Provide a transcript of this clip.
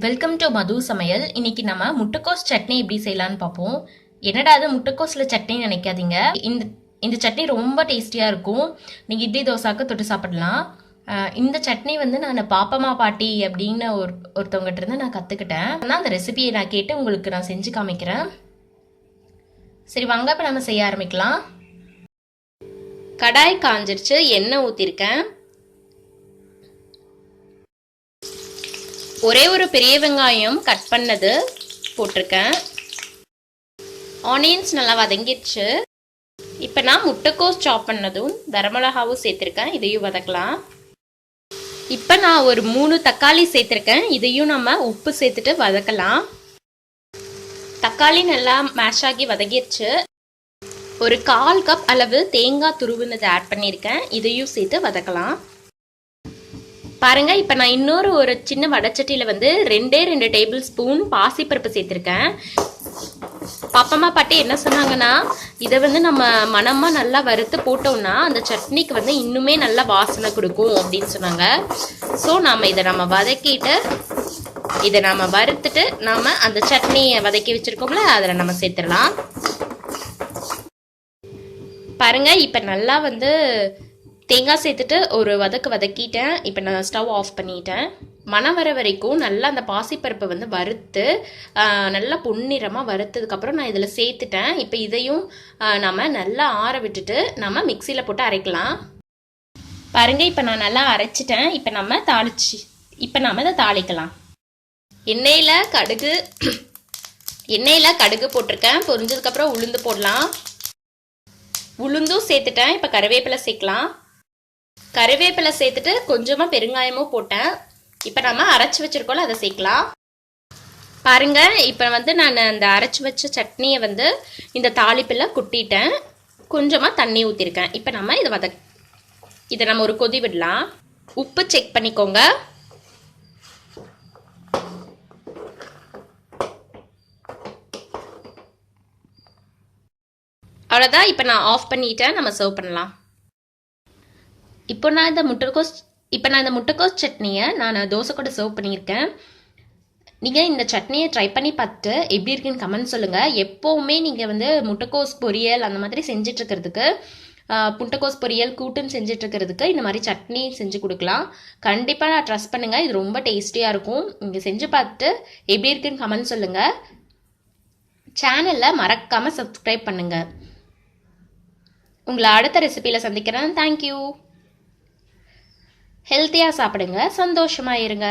Welcome to மது சமையல். இன்னைக்கு நம்ம முட்டைக்கோஸ் சட்னி எப்படி செய்யலான்னு பார்ப்போம். என்னடா அது முட்டைக்கோஸில் சட்னி நினைக்காதீங்க. இந்த இந்த சட்னி ரொம்ப டேஸ்டியாக இருக்கும். நீங்கள் இட்லி தோசாக்கு தொட்டு சாப்பிடலாம். இந்த சட்னி வந்து நான் பாப்பம்மா பாட்டி அப்படின்னு ஒருத்தவங்ககிட்ட இருந்து நான் கற்றுக்கிட்டேன். ஆனால் அந்த ரெசிபியை நான் கேட்டு உங்களுக்கு நான் செஞ்சு காமிக்கிறேன். சரி வாங்க இப்போ நம்ம செய்ய ஆரம்பிக்கலாம். கடாய் காஞ்சிருச்சு, எண்ணெய் ஊற்றிருக்கேன். ஒரே ஒரு பெரிய வெங்காயம் கட் பண்ணது போட்டிருக்கேன். ஆனியன்ஸ் நல்லா வதங்கிடுச்சு. இப்போ நான் முட்டைக்கோஸ் சாப் பண்ணதும் வரமிளகாவும் சேர்த்துருக்கேன். இதையும் வதக்கலாம். இப்போ நான் ஒரு 3 தக்காளி சேர்த்துருக்கேன். இதையும் நம்ம உப்பு சேர்த்துட்டு வதக்கலாம். தக்காளி நல்லா மேஷ் ஆகி வதங்கிடுச்சு. ஒரு 1/4 கப் அளவு தேங்காய் துருவினதை ஆட் பண்ணியிருக்கேன். இதையும் சேர்த்து வதக்கலாம். பாருங்க, இப்போ நான் இன்னொரு சின்ன வடச்சட்டியில் வந்து 2 டேபிள் ஸ்பூன் பாசிப்பருப்பு சேர்த்துருக்கேன். பாப்பம்மா பாட்டி என்ன சொன்னாங்கன்னா, இதை வந்து நம்ம மணமாக நல்லா வறுத்து போட்டோம்னா அந்த சட்னிக்கு வந்து இன்னுமே நல்லா வாசனை கொடுக்கும் அப்படின்னு சொன்னாங்க. ஸோ நம்ம வதக்கிட்டு இதை நம்ம வறுத்துட்டு நம்ம அந்த சட்னியை வதக்கி வச்சுருக்கோம்ல அதில் நம்ம சேர்த்துடலாம். பாருங்க, இப்போ நல்லா வந்து தேங்காய் சேர்த்துட்டு ஒரு வதக்கிட்டேன். இப்போ நான் ஸ்டவ் ஆஃப் பண்ணிட்டேன். மணம் வர வரைக்கும் நல்லா அந்த பாசிப்பருப்பை வந்து வறுத்து நல்லா பொன்னிறமாக வறுத்ததுக்கப்புறம் நான் இதில் சேர்த்துட்டேன். இப்போ இதையும் நம்ம நல்லா ஆற விட்டுட்டு நம்ம மிக்சியில் போட்டு அரைக்கலாம். பாருங்கள், இப்போ நான் நல்லா அரைச்சிட்டேன். இப்போ நம்ம இதை தாளிக்கலாம். எண்ணெயில் கடுகு போட்டிருக்கேன். பொரிஞ்சதுக்கப்புறம் உளுந்து போடலாம். உளுந்தும் சேர்த்துட்டேன். இப்போ கருவேப்பிலை சேர்க்கலாம். கருவேப்பிலை சேர்த்துட்டு கொஞ்சமாக பெருங்காயமும் போட்டேன். இப்போ நம்ம அரைச்சி வச்சிருக்கோம்ல அதை சேர்க்கலாம். பாருங்க, இப்போ வந்து நான் அந்த அரைச்சி வச்ச சட்னியை வந்து இந்த தாளிப்பில் குட்டிட்டேன். கொஞ்சமாக தண்ணி ஊற்றிருக்கேன். இப்போ நம்ம இதை நம்ம ஒரு கொதி விடலாம். உப்பு செக் பண்ணிக்கோங்க. அவ்வளோதான். இப்போ நான் ஆஃப் பண்ணிட்டேன். நம்ம சர்வ் பண்ணலாம். இப்போ நான் இந்த முட்டைக்கோஸ் சட்னியை நான் தோசை கூட சர்வ் பண்ணியிருக்கேன். நீங்கள் இந்த சட்னியை ட்ரை பண்ணி பார்த்துட்டு எப்படி இருக்குன்னு கமெண்ட் சொல்லுங்கள். எப்போவுமே நீங்கள் வந்து முட்டைக்கோஸ் பொரியல் அந்த மாதிரி செஞ்சிட்ருக்கிறதுக்கு, முட்டைக்கோஸ் பொரியல் கூட்டுன்னு செஞ்சிட்ருக்கிறதுக்கு இந்த மாதிரி சட்னி செஞ்சு கொடுக்கலாம். கண்டிப்பாக நான் ட்ரஸ்ட் பண்ணுங்கள். இது ரொம்ப டேஸ்டியாக இருக்கும். நீங்கள் செஞ்சு பார்த்துட்டு எப்படி இருக்குன்னு கமெண்ட் சொல்லுங்கள். சேனலில் மறக்காமல் சப்ஸ்கிரைப் பண்ணுங்கள். உங்களை அடுத்த ரெசிபியில் சந்திக்கிறேன். தேங்க்யூ. ஹெல்த்தியாக சாப்பிடுங்க, சந்தோஷமாக இருங்க.